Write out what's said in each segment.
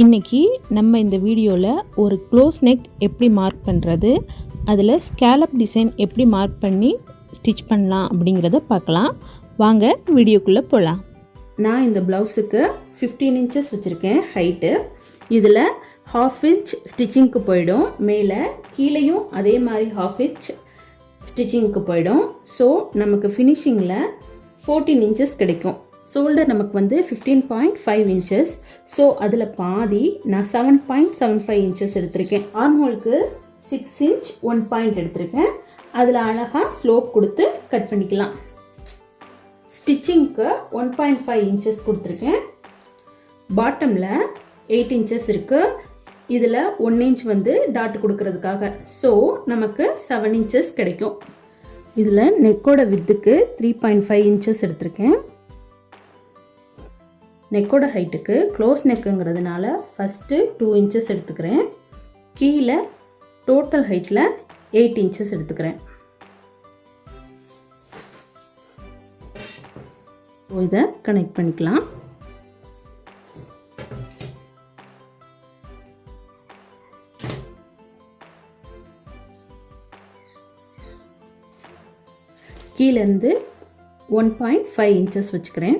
இன்றைக்கி நம்ம இந்த வீடியோவில் ஒரு க்ளோஸ் நெக் எப்படி மார்க் பண்ணுறது, அதில் ஸ்கேலப் டிசைன் எப்படி மார்க் பண்ணி ஸ்டிச் பண்ணலாம் அப்படிங்கிறத பார்க்கலாம். வாங்க வீடியோக்குள்ளே போகலாம். நான் இந்த ப்ளவுஸுக்கு 15 இன்ச்சஸ் வச்சுருக்கேன் ஹைட்டு. இதில் 1/2 இன்ச் ஸ்டிச்சிங்க்கு போயிடும், மேலே கீழேயும் அதே மாதிரி 1/2 இன்ச் ஸ்டிச்சிங்க்கு போயிடும். ஸோ நமக்கு ஃபினிஷிங்கில் 14 இன்ச்சஸ் கிடைக்கும். ஷோல்டர் நமக்கு வந்து 15.5 இன்ச்சஸ். ஸோ அதில் பாதி நான் 7.75 இன்ச்சஸ் எடுத்திருக்கேன். ஆர்ம்ஹோலுக்கு 6 இன்ச் 1 பாயிண்ட் எடுத்திருக்கேன். அதில் அழகாக ஸ்லோப் கொடுத்து கட் பண்ணிக்கலாம். ஸ்டிச்சிங்க்கு 1.5 இன்ச்சஸ் கொடுத்துருக்கேன். பாட்டமில் 8 இன்ச்சஸ் இருக்குது. இதில் 1 இன்ச் வந்து டாட் கொடுக்கறதுக்காக. ஸோ நமக்கு 7 இன்ச்சஸ் கிடைக்கும். இதில் நெக்கோட வித்துக்கு 3.5 இன்ச்சஸ் எடுத்திருக்கேன். நெக்கோட ஹைட்டுக்கு க்ளோஸ் நெக்குங்கிறதுனால ஃபஸ்ட்டு 2 இன்ச்சஸ் எடுத்துக்கிறேன். கீழே டோட்டல் ஹைட்டில் 8 இன்ச்சஸ் எடுத்துக்கிறேன். இதை கனெக்ட் பண்ணிக்கலாம். கீழேருந்து 1.5 இன்ச்சஸ் வச்சுக்கிறேன்.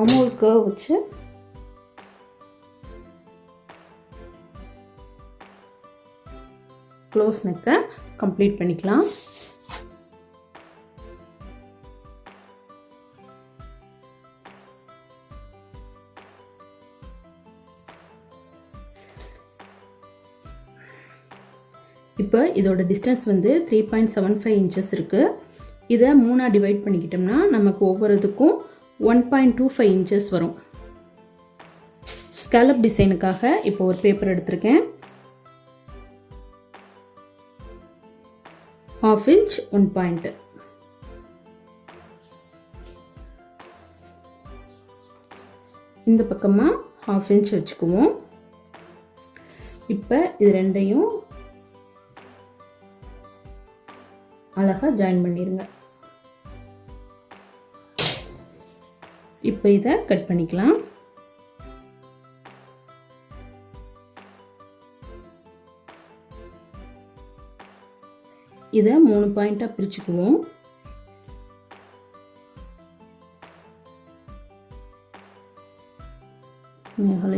ஆர்ம்ஹோல் கர்வ் வச்சு க்ளோஸ் நெக்கை கம்ப்ளீட் பண்ணிக்கலாம். இப்போ இதோட டிஸ்டன்ஸ் வந்து 3.75 இன்ச்சஸ் இருக்குது. இதை 3ஆக டிவைட் பண்ணிக்கிட்டோம்னா நமக்கு ஒவ்வொரு இதுக்கும் 1.25 இன்ச்சஸ் வரும். ஸ்கேலப் டிசைனுக்காக இப்போ ஒரு பேப்பர் எடுத்திருக்கேன். 1/2 இன்ச் 1 பாயிண்ட். இந்த பக்கமாக 1/2 இன்ச் வச்சுக்குவோம். இப்போ இது ரெண்டையும் அழகாக ஜாயின் பண்ணிடுங்க. இப்போ இதை கட் பண்ணிக்கலாம். இதை 3 பாயிண்டாக பிரிச்சுக்குவோம். ஒன்னேகால்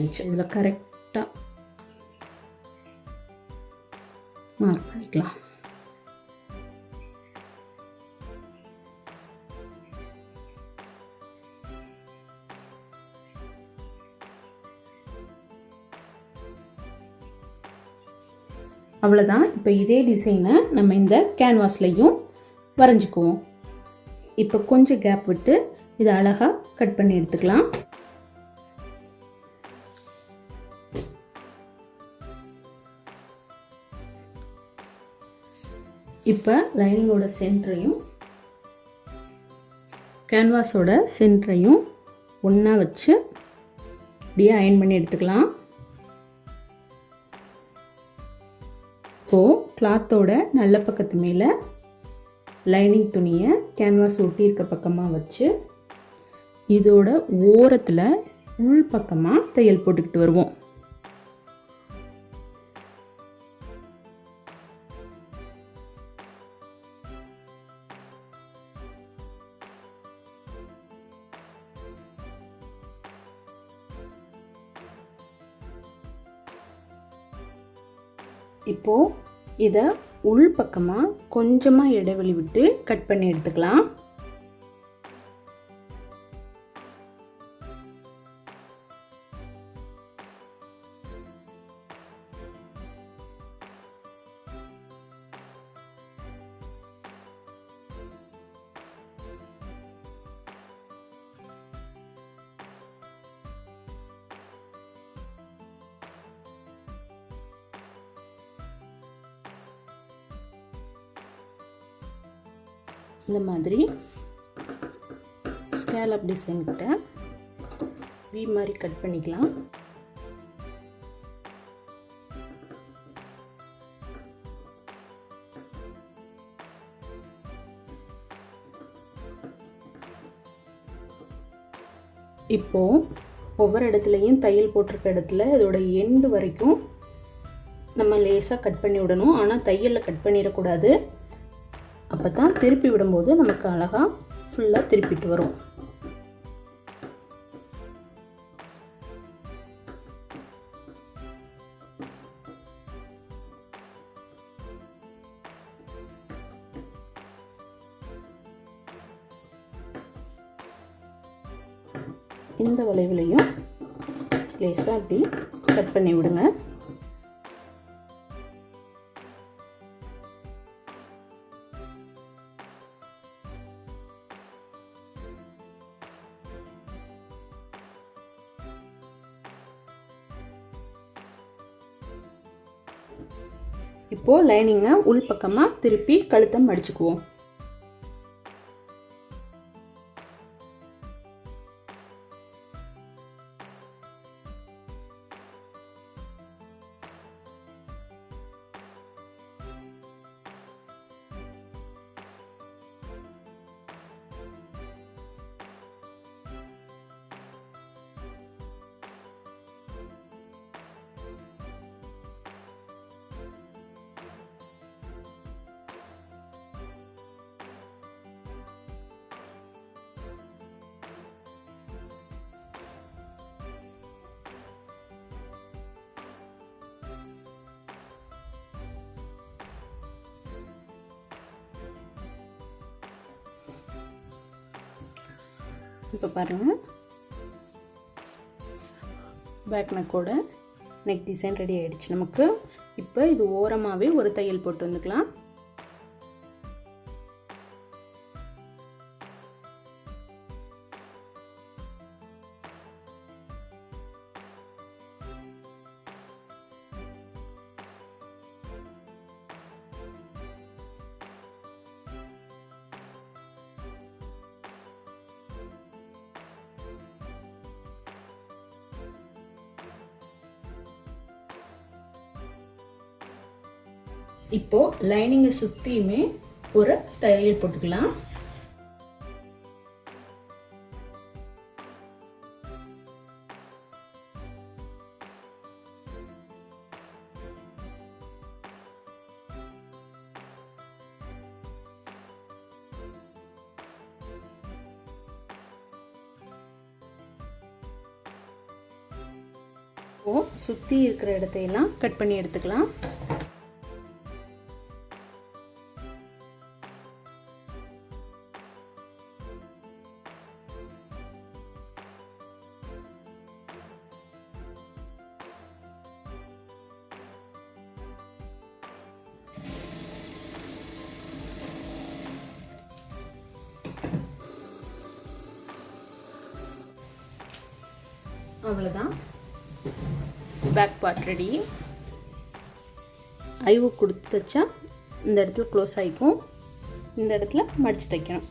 இன்ச் இதில் கரெக்டாக மார்க் பண்ணிக்கலாம். அவ்வளோதான். இப்போ இதே டிசைனை நம்ம இந்த கேன்வாஸ்லையும் வரைஞ்சிக்குவோம். இப்போ கொஞ்சம் கேப் விட்டு இதை அழகாக கட் பண்ணி எடுத்துக்கலாம். இப்போ லைனிங்கோட சென்டரையும் கேன்வாஸோட சென்டரையும் ஒன்றா வச்சு அப்படியே அயன் பண்ணி எடுத்துக்கலாம். இப்போது கிளாத்தோட நல்ல பக்கத்து மேலே லைனிங் துணியை கேன்வாஸ் ஒட்டி இருக்க பக்கமாக வச்சு இதோட ஓரத்தில் உள் பக்கமாக தையல் போட்டுக்கிட்டு வருவோம். இப்போது இதை உள் பக்கமாக கொஞ்சமாக இடைவெளி விட்டு கட் பண்ணி எடுத்துக்கலாம். இந்த மாதிரி ஸ்கேலப் டிசைன் கிட்ட வி மாதிரி கட் பண்ணிக்கலாம். இப்போது ஒவ்வொரு இடத்துலையும் தையல் போட்டிருக்க இடத்துல இதோட எண்டு வரைக்கும் நம்ம லேசாக கட் பண்ணி விடணும். ஆனால் தையலில் கட் பண்ணிடக்கூடாது. அப்போ தான் திருப்பி விடும்போது நமக்கு அழகாக ஃபுல்லாக திருப்பிட்டு வரும். இந்த வளைவுலையும் லேசாக அப்படி கட் பண்ணி விடுங்க. இப்போது லைனிங்கை உள் பக்கமாக திருப்பி கழுத்தை மடிச்சுக்குவோம். இப்போ பாருங்கள், பேக் நெக்கோட நெக் டிசைன் ரெடி ஆகிடுச்சு நமக்கு. இப்போ இது ஓரமாகவே ஒரு தையல் போட்டு வந்துக்கலாம். இப்போ லைனிங்கை சுற்றியுமே ஒரு தையல் போட்டுக்கலாம். இப்போ சுற்றி இருக்கிற இடத்தையெல்லாம் கட் பண்ணி எடுத்துக்கலாம். அவ்வளோதான், பேக் பார்ட் ரெடி. ஐவு கொடுத்து தைச்சா இந்த இடத்துல க்ளோஸ் ஆகிக்கும், இந்த இடத்துல மடித்து தைக்கணும்.